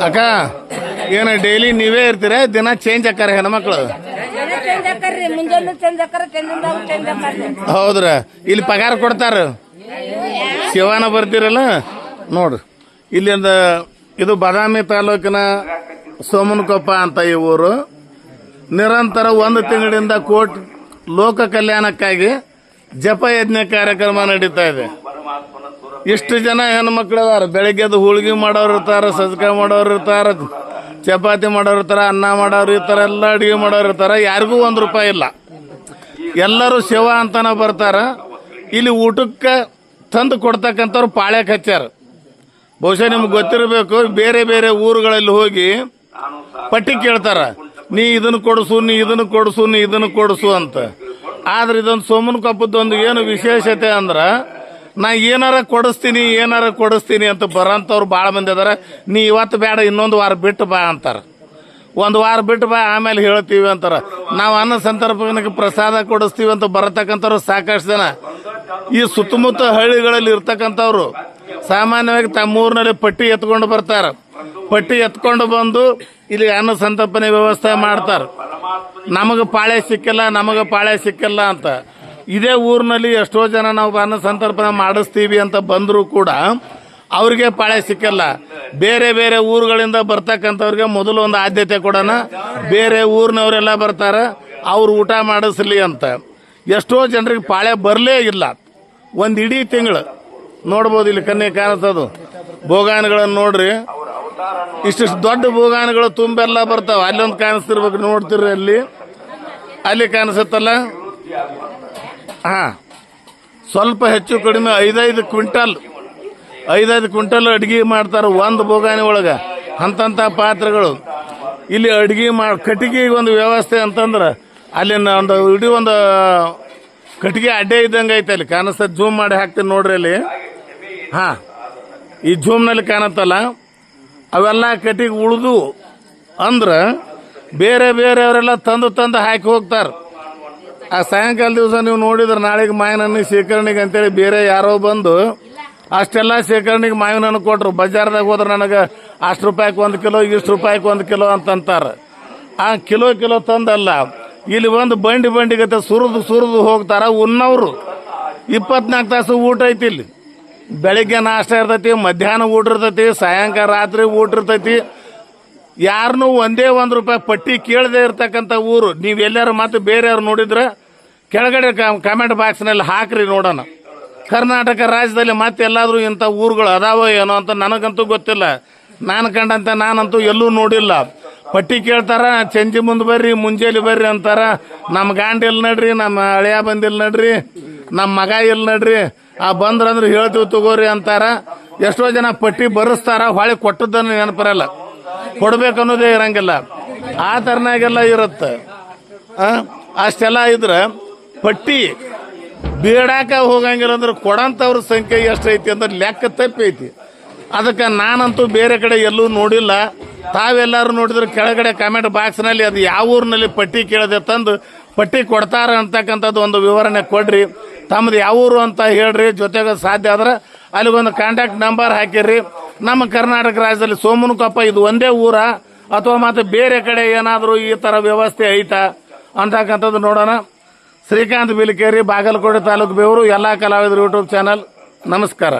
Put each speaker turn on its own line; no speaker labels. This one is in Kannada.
ಅಕ್ಕ ಏನು ಡೈಲಿ ನೀವೇ ಇರ್ತೀರ ದಿನ ಚೇಂಜ್ ಆಕಾರ ಹೆಣ್ಮಕ್ಳು? ಹೌದ್ರ ಇಲ್ಲಿ ಪಗಾರ ಕೊಡ್ತಾರ? ಶಿವಾನ ಬರ್ತೀರಲ್ಲ ನೋಡ್ರಿ ಇಲ್ಲಿಂದ ಇದು ಬಾದಾಮಿ ತಾಲೂಕಿನ ಸೋಮನಕೊಪ್ಪ ಅಂತ ಈ ಊರು. ನಿರಂತರ 1 ತಿಂಗಳಿಂದ ಕೋಟಿ ಲೋಕ ಕಲ್ಯಾಣಕ್ಕಾಗಿ ಜಪ ಯಜ್ಞ ಕಾರ್ಯಕ್ರಮ ನಡೀತಾ ಇದೆ. ಇಷ್ಟು ಜನ ಹೆಣ್ಮಕ್ಳು ಅದಾರ. ಬೆಳಗ್ಗೆದು ಹೋಳಿಗೆ ಮಾಡೋರು ಇರ್ತಾರ, ಸಜ್ಕ ಮಾಡೋರು ಇರ್ತಾರ, ಚಪಾತಿ ಮಾಡೋರು ಇರ್ತಾರ, ಅನ್ನ ಮಾಡೋರು ಇರ್ತಾರ, ಎಲ್ಲ ಅಡಿಗೆ ಮಾಡೋರು ಇರ್ತಾರ. ಯಾರಿಗೂ 1 ರೂಪಾಯಿ ಇಲ್ಲ. ಎಲ್ಲರೂ ಸೇವಾ ಅಂತಾನ ಬರ್ತಾರ. ಇಲ್ಲಿ ಊಟಕ್ಕೆ ತಂದು ಕೊಡ್ತಕ್ಕಂಥವ್ರು ಪಾಳ್ಯಕ್ಕೆ ಹಚ್ಚಾರ. ಬಹುಶಃ ನಿಮ್ಗೆ ಗೊತ್ತಿರಬೇಕು, ಬೇರೆ ಬೇರೆ ಊರುಗಳಲ್ಲಿ ಹೋಗಿ ಪಟ್ಟಿ ಕೇಳ್ತಾರ, ನೀ ಇದನ್ನು ಕೊಡಿಸು, ನೀ ಇದನ್ನು ಕೊಡಿಸು, ನೀ ಇದನ್ನು ಕೊಡಿಸು ಅಂತ. ಆದ್ರೆ ಇದೊಂದು ಸೋಮನಕೊಪ್ಪದೊಂದು ಏನು ವಿಶೇಷತೆ ಅಂದ್ರ, ನಾ ಏನಾರ ಕೊಡಿಸ್ತೀನಿ ಅಂತ ಬರೋಂಥವ್ರು ಭಾಳ ಮಂದಿ ಅದಾರ. ನೀ ಇವತ್ತು ಬೇಡ, ಇನ್ನೊಂದು ವಾರ ಬಿಟ್ಟು ಬಾ ಅಂತಾರ. 1 ವಾರ ಬಿಟ್ಟು ಬಾ, ಆಮೇಲೆ ಹೇಳ್ತೀವಿ ಅಂತಾರ. ನಾವು ಅನ್ನ ಸಂತರ್ಪಣೆಗೆ ಪ್ರಸಾದ ಕೊಡಿಸ್ತೀವಿ ಅಂತ ಬರತಕ್ಕಂಥವ್ರು ಸಾಕಷ್ಟು ಜನ. ಈ ಸುತ್ತಮುತ್ತ ಹಳ್ಳಿಗಳಲ್ಲಿ ಇರ್ತಕ್ಕಂಥವ್ರು ಸಾಮಾನ್ಯವಾಗಿ ತಮ್ಮ ಊರಿನಲ್ಲಿ ಪಟ್ಟಿ ಎತ್ಕೊಂಡು ಬರ್ತಾರ. ಪಟ್ಟಿ ಎತ್ಕೊಂಡು ಬಂದು ಇಲ್ಲಿ ಅನ್ನ ಸಂತರ್ಪಣೆ ವ್ಯವಸ್ಥೆ ಮಾಡ್ತಾರ. ನಮಗೆ ಪಾಳೆ ಸಿಕ್ಕಿಲ್ಲ ಅಂತ. ಇದೇ ಊರಿನಲ್ಲಿ ಎಷ್ಟೋ ಜನ ನಾವು ಅನ್ನ ಸಂತರ್ಪಣೆ ಮಾಡಿಸ್ತೀವಿ ಅಂತ ಬಂದರೂ ಕೂಡ ಅವ್ರಿಗೆ ಪಾಳೆ ಸಿಕ್ಕಲ್ಲ. ಬೇರೆ ಬೇರೆ ಊರುಗಳಿಂದ ಬರ್ತಕ್ಕಂಥವ್ರಿಗೆ ಮೊದಲು ಒಂದು ಆದ್ಯತೆ ಕೊಡೋಣ, ಬೇರೆ ಊರಿನವರೆಲ್ಲ ಬರ್ತಾರ, ಅವ್ರು ಊಟ ಮಾಡಿಸ್ಲಿ ಅಂತ. ಎಷ್ಟೋ ಜನರಿಗೆ ಪಾಳೆ ಬರಲೇ ಇಲ್ಲ. ಒಂದು ಇಡೀ ತಿಂಗಳು ನೋಡ್ಬೋದು, ಇಲ್ಲಿ ಕನ್ನೆ ಕಾಣಿಸ್ತದು ಬೋಗಾನ್ಗಳನ್ನು ನೋಡ್ರಿ. ಇಷ್ಟಿಷ್ಟು ದೊಡ್ಡ ಬೋಗಾನ್ಗಳು ತುಂಬೆಲ್ಲ ಬರ್ತಾವ. ಅಲ್ಲೊಂದು ಕಾಣಿಸ್ತಿರ್ಬೇಕು, ನೋಡ್ತಿರ್ರಿ, ಅಲ್ಲಿ ಕಾಣಿಸುತ್ತಲ್ಲ. ಸ್ವಲ್ಪ ಹೆಚ್ಚು ಕಡಿಮೆ 5-5 ಕ್ವಿಂಟಲ್ ಅಡ್ಗೆ ಮಾಡ್ತಾರೆ ಒಂದು ಬೋಗಾನಿ ಒಳಗೆ. ಅಂತಂತ ಪಾತ್ರೆಗಳು ಇಲ್ಲಿ ಅಡ್ಗೆ ಕಟ್ಟಿಗೆಗೆ ಒಂದು ವ್ಯವಸ್ಥೆ ಅಂತಂದ್ರೆ ಅಲ್ಲಿನ ಒಂದು ಕಟ್ಟಿಗೆ ಅಡ್ಡೆ ಇದ್ದಂಗೆ ಐತೆ. ಅಲ್ಲಿ ಕಾಣಿಸ್ತದೆ, ಜೂಮ್ ಮಾಡಿ ಹಾಕ್ತೀನಿ ನೋಡ್ರಿ. ಅಲ್ಲಿ ಈ ಜೂಮ್ನಲ್ಲಿ ಕಾಣತ್ತಲ್ಲ, ಅವೆಲ್ಲ ಕಟ್ಟಿಗೆ ಉಳಿದು ಅಂದ್ರೆ ಬೇರೆ ಬೇರೆಯವರೆಲ್ಲ ತಂದು ಹಾಕಿ ಹೋಗ್ತಾರೆ. ಆ ಸಾಯಂಕಾಲ ದಿವಸ ನೀವು ನೋಡಿದ್ರೆ ನಾಳೆಗೆ ಮಾವಿನ ಶೇಖರಣೆಗೆ ಅಂತೇಳಿ ಬೇರೆ ಯಾರೋ ಬಂದು ಅಷ್ಟೆಲ್ಲ ಶೇಖರಣೆಗೆ ಮಾವಿನ ಹಣ್ಣು ಕೊಟ್ರು. ಬಜಾರ್ದಾಗ ಹೋದ್ರೆ ನನಗೆ ಅಷ್ಟು ರೂಪಾಯಿಗೆ 1 ಕಿಲೋ, ಇಷ್ಟು ರೂಪಾಯಿಗೆ 1 ಕಿಲೋ ಅಂತಂತಾರೆ. ಆ ಕಿಲೋ ತಂದಲ್ಲ, ಇಲ್ಲಿ ಒಂದು ಬಂಡಿಗತ್ತೆ ಸುರಿದು ಹೋಗ್ತಾರ. ಉನ್ನವರು 24 ತಾಸು ಊಟ ಐತಿ. ಇಲ್ಲಿ ಬೆಳಿಗ್ಗೆ ನಾಷ್ಟ ಇರ್ತೈತಿ, ಮಧ್ಯಾಹ್ನ ಊಟ ಇರ್ತೈತಿ, ಸಾಯಂಕಾಲ ರಾತ್ರಿ ಊಟ ಇರ್ತೈತಿ. ಯಾರನ್ನೂ ಒಂದೇ 1 ರೂಪಾಯಿ ಪಟ್ಟಿ ಕೇಳದೆ ಇರ್ತಕ್ಕಂಥ ಊರು. ನೀವು ಎಲ್ಲಾರು ಮತ್ತೆ ಬೇರೆಯವ್ರು ನೋಡಿದ್ರೆ ಕೆಳಗಡೆ ಕಮೆಂಟ್ ಬಾಕ್ಸ್ನಲ್ಲಿ ಹಾಕ್ರಿ ನೋಡೋಣ. ಕರ್ನಾಟಕ ರಾಜ್ಯದಲ್ಲಿ ಮತ್ತೆ ಎಲ್ಲಾದ್ರೂ ಇಂಥ ಊರುಗಳು ಅದಾವೋ ಏನೋ ಅಂತ ನನಗಂತೂ ಗೊತ್ತಿಲ್ಲ. ನಾನು ಕಂಡಂತೆ ನಾನಂತೂ ಎಲ್ಲೂ ನೋಡಿಲ್ಲ. ಪಟ್ಟಿ ಕೇಳ್ತಾರ, ಚಂಜಿ ಮುಂದೆ ಬರ್ರಿ, ಮುಂಜಾನೆ ಬರ್ರಿ ಅಂತಾರ. ನಮ್ಮ ಗಾಂಡ ಎಲ್ಲಿ ನಡ್ರಿ, ನಮ್ಮ ಹಳೆಯ ಬಂದಿಲ್ಲ ನಡ್ರಿ, ನಮ್ಮ ಮಗ ಎಲ್ಲಿ ನಡ್ರಿ, ಬಂದ್ರಂದ್ರೆ ಹೇಳ್ತೀವಿ ತಗೋರಿ ಅಂತಾರ. ಎಷ್ಟೋ ಜನ ಪಟ್ಟಿ ಬರೆಸ್ತಾರ, ಹೊಳೆ ಕೊಟ್ಟದ್ದನ್ನು ನೆನಪರಲ್ಲ, ಕೊಡ್ಬೇಕನ್ನೋದೇ ಇರಂಗಿಲ್ಲ. ಆ ಥರನಾಗೆಲ್ಲ ಇರುತ್ತೆ. ಅಷ್ಟೆಲ್ಲ ಇದ್ರೆ ಪಟ್ಟಿ ಬೇಡಾಕ ಹೋಗಂಗಿಲ್ಲ ಅಂದ್ರೆ ಕೊಡಂಥವ್ರ ಸಂಖ್ಯೆ ಎಷ್ಟೈತಿ ಅಂದ್ರೆ ಲೆಕ್ಕ ತಪ್ಪೈತಿ. ಅದಕ್ಕೆ ನಾನಂತೂ ಬೇರೆ ಕಡೆ ಎಲ್ಲೂ ನೋಡಿಲ್ಲ. ತಾವೆಲ್ಲರೂ ನೋಡಿದ್ರೆ ಕೆಳಗಡೆ ಕಮೆಂಟ್ ಬಾಕ್ಸ್ನಲ್ಲಿ ಅದು ಯಾವ ಊರಿನಲ್ಲಿ ಪಟ್ಟಿ ಕೇಳದೆ ತಂದು ಪಟ್ಟಿ ಕೊಡ್ತಾರ ಅಂತಕ್ಕಂಥದ್ದು ಒಂದು ವಿವರಣೆ ಕೊಡ್ರಿ. ತಮ್ಮದು ಯಾವ ಊರು ಅಂತ ಹೇಳ್ರಿ. ಜೊತೆಗೆ ಸಾಧ್ಯ ಆದ್ರೆ ಅಲ್ಲಿಗೊಂದು ಕಾಂಟ್ಯಾಕ್ಟ್ ನಂಬರ್ ಹಾಕಿರ್ರಿ. ನಮ್ಮ ಕರ್ನಾಟಕ ರಾಜ್ಯದಲ್ಲಿ ಸೋಮನಕೊಪ್ಪ ಇದು ಒಂದೇ ಊರ ಅಥವಾ ಮತ್ತೆ ಬೇರೆ ಕಡೆ ಏನಾದರೂ ಈ ಥರ ವ್ಯವಸ್ಥೆ ಐತಾ ಅಂತಕ್ಕಂಥದ್ದು ನೋಡೋಣ. ಶ್ರೀಕಾಂತ್ ಬಿಲಿಕೇರಿ, ಬಾಗಲಕೋಟೆ ತಾಲೂಕು ಬೇವರು, ಎಲ್ಲ ಕಲಾವಿದರು ಯೂಟ್ಯೂಬ್ ಚಾನಲ್. ನಮಸ್ಕಾರ.